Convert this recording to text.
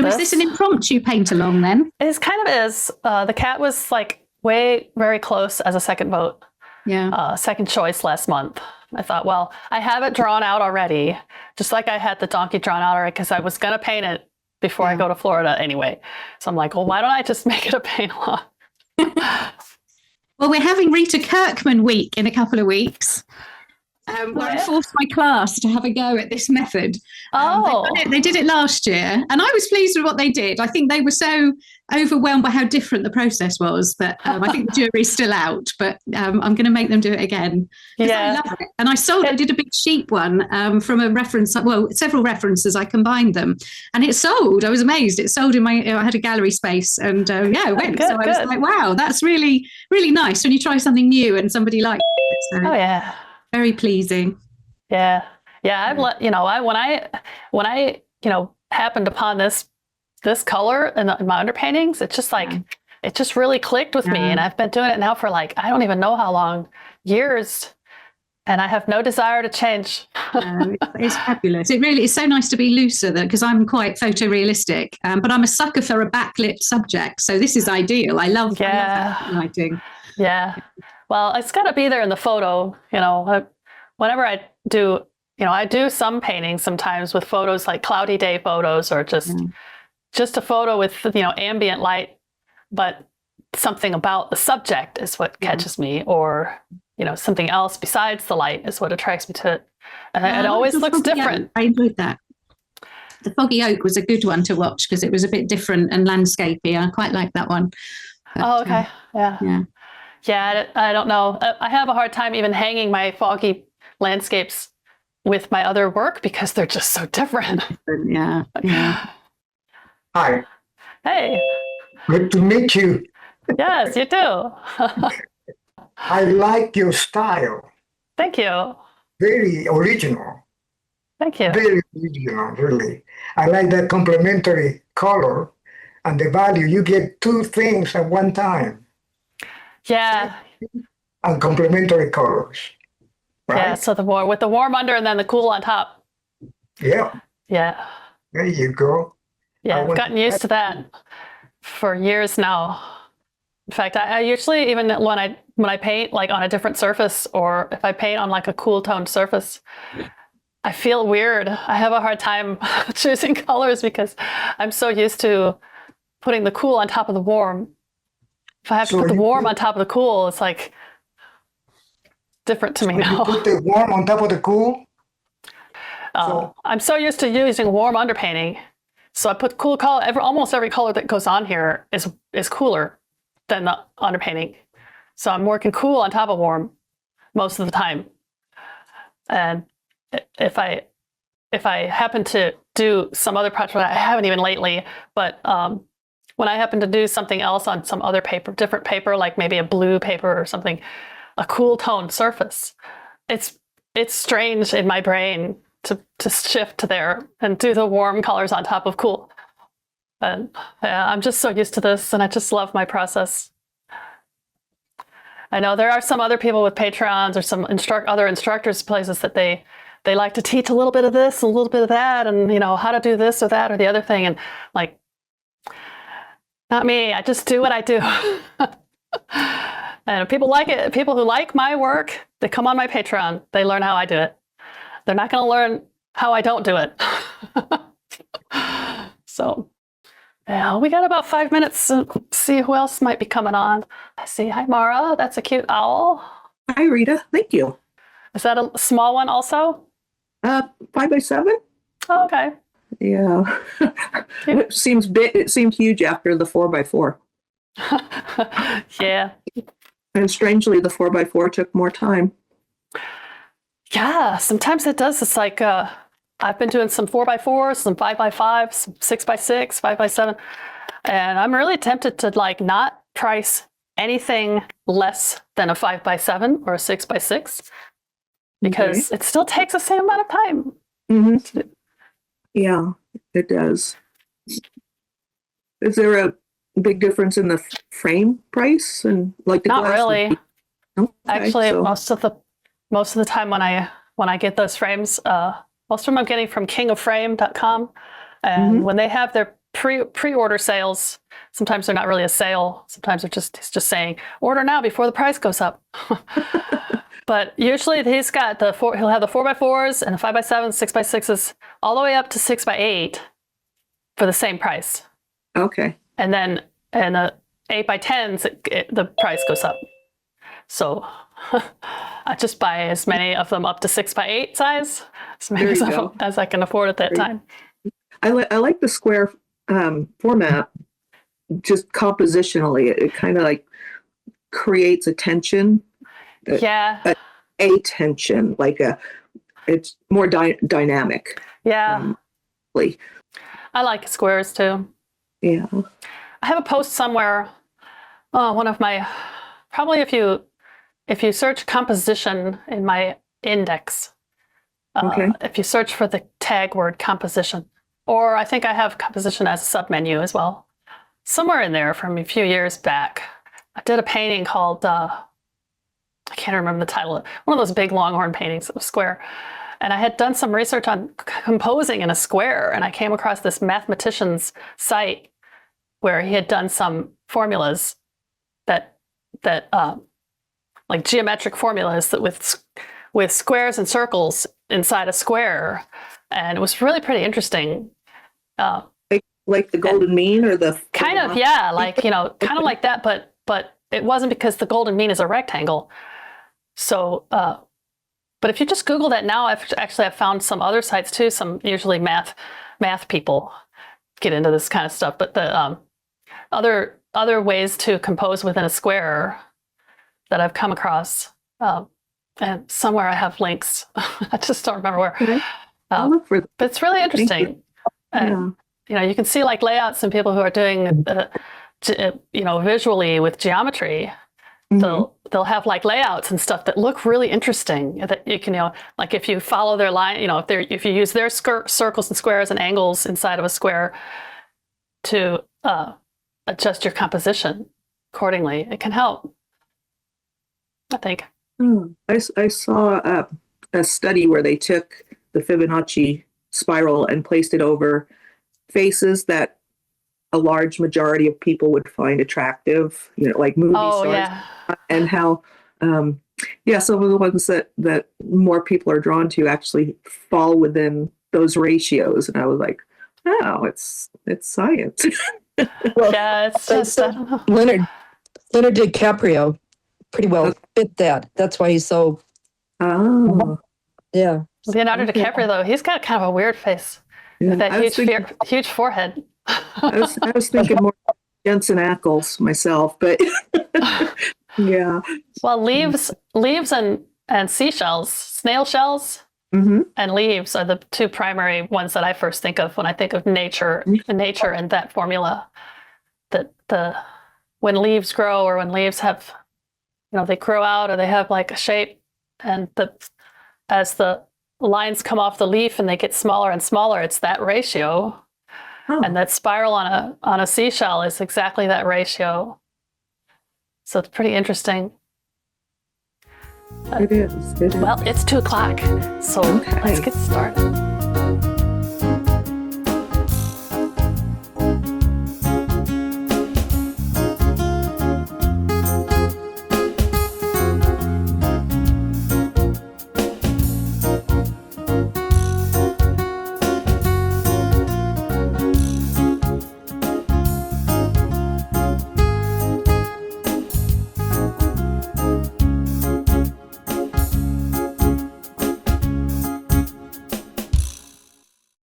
So was this an impromptu paint along then? It kind of is. The cat was like very close as a second vote. Yeah. Second choice last month. I thought, well, I have it drawn out already, just like I had the donkey drawn out already, because I was going to paint it before I go to Florida anyway. So I'm like, well, why don't I just make it a paint along? Well, we're having Rita Kirkman week in a couple of weeks. Where I forced my class to have a go at this method. They did it last year, and I was pleased with what they did. I think they were so overwhelmed by how different the process was that I think the jury's still out, but I'm going to make them do it again. I love it. And I did a big sheep one from a reference, well, several references, I combined them, and it sold. I was amazed. It sold I had a gallery space, and it went. Good, so I was like, wow, that's really, really nice when you try something new and somebody likes it. So. Very pleasing. Yeah. I've when I happened upon this color in my underpaintings, it's just like it just really clicked with me, and I've been doing it now for like I don't even know how long, years, and I have no desire to change. It's fabulous. It really is so nice to be looser because I'm quite photorealistic, but I'm a sucker for a backlit subject, so this is ideal. I love backlighting. Yeah. Well, it's got to be there in the photo, whenever I do, I do some paintings sometimes with photos like cloudy day photos or just a photo with, ambient light, but something about the subject is what catches me, or, something else besides the light is what attracts me to it. And it always looks different. I enjoyed that. The Foggy Oak was a good one to watch because it was a bit different and landscapey. I quite like that one. But, okay. Yeah, I don't know. I have a hard time even hanging my foggy landscapes with my other work because they're just so different. Yeah. Hi. Hey. Good to meet you. Yes, you too. I like your style. Thank you. Very original. Thank you. Very original, really. I like that complementary color and the value. You get two things at one time. Yeah. And complementary colors. Right? Yeah, so with the warm under and then the cool on top. Yeah. Yeah. There you go. Yeah, I've gotten used to that for years now. In fact, I usually, even when I paint like on a different surface, or if I paint on like a cool toned surface, I feel weird. I have a hard time choosing colors because I'm so used to putting the cool on top of the warm. If I have to put the warm on top of the cool, it's like different to me now. You put the warm on top of the cool? I'm so used to using warm underpainting. So I put cool color. Almost every color that goes on here is cooler than the underpainting. So I'm working cool on top of warm most of the time. And if I happen to do some other project, I haven't even lately, but when I happen to do something else on some other paper, different paper, like maybe a blue paper or something, a cool toned surface, it's strange in my brain to shift to there and do the warm colors on top of cool. And I'm just so used to this, and I just love my process. I know there are some other people with Patreons or some other instructors places that they like to teach a little bit of this, a little bit of that, and how to do this or that or the other thing, and like, not me. I just do what I do. And if people like it, people who like my work, they come on my Patreon. They learn how I do it. They're not going to learn how I don't do it. So, yeah, we got about 5 minutes to see who else might be coming on. I see. Hi, Mara. That's a cute owl. Hi, Rita. Thank you. Is that a small one also? 5x7. Oh, okay. Yeah. It seems big. It seemed huge after the 4x4. Yeah. And strangely, the 4x4 took more time. Yeah, sometimes it does. It's like I've been doing some 4x4s, some 5x5s, some 6x6, 5x7, and I'm really tempted to like not price anything less than a 5x7 or a 6x6 because it still takes the same amount of time. Mm-hmm. Yeah, it does. Is there a big difference in the frame price and like the Not glass? really. Okay, actually, most of the time when I get those frames, most of them I'm getting from kingofframe.com, and when they have pre-order sales. Sometimes they're not really a sale. Sometimes it's just saying order now before the price goes up. But usually he's got he'll have the 4x4s and the 5x7s, 6x6s, all the way up to 6x8 for the same price. Okay. And then the 8x10s, the price goes up. So I just buy as many of them up to 6x8 size, as many as I can afford at that time. I like the square format, just compositionally. It kind of like creates a tension. Yeah. A tension, it's more dynamic. Yeah. I like squares too. Yeah. I have a post somewhere. One of my, probably if you search composition in my index, if you search for the tag word composition, or I think I have composition as a submenu as well. Somewhere in there from a few years back, I did a painting called, I can't remember the title, one of those big longhorn paintings that was square. And I had done some research on composing in a square, and I came across this mathematician's site where he had done some formulas that like geometric formulas that with squares and circles inside a square, and it was really pretty interesting. Like the golden mean or the kind of, yeah, like kind of like that, but it wasn't, because the golden mean is a rectangle. So, but if you just Google that now, I've found some other sites too. Some usually math people get into this kind of stuff, but the other ways to compose within a square that I've come across, and somewhere I have links. I just don't remember where. Okay. I'll look for them. But it's really interesting. You can see like layouts and people who are doing, visually with geometry. Mm-hmm. They'll have like layouts and stuff that look really interesting. That you can, like if you follow their line, if you use their circles and squares and angles inside of a square to adjust your composition accordingly, it can help, I think. I saw a study where they took the Fibonacci spiral and placed it over faces that a large majority of people would find attractive, like movie stars. Yeah. And how, some of the ones that more people are drawn to actually fall within those ratios. And I was like, oh, it's science. Well, yeah, it's just, I don't know. Leonardo DiCaprio pretty well fit that. That's why he's so. Oh. Yeah. Leonardo DiCaprio, though, he's got kind of a weird face with that huge forehead. I was thinking more Jensen Ackles myself, but yeah. Well, leaves and seashells, snail shells, mm-hmm. and leaves are the two primary ones that I first think of when I think of nature and that formula. That when leaves grow, or when leaves have, they grow out, or they have like a shape, and as the lines come off the leaf and they get smaller and smaller, it's that ratio. Oh. And that spiral on a seashell is exactly that ratio. So it's pretty interesting. It is. Well, it's 2:00, so let's get started.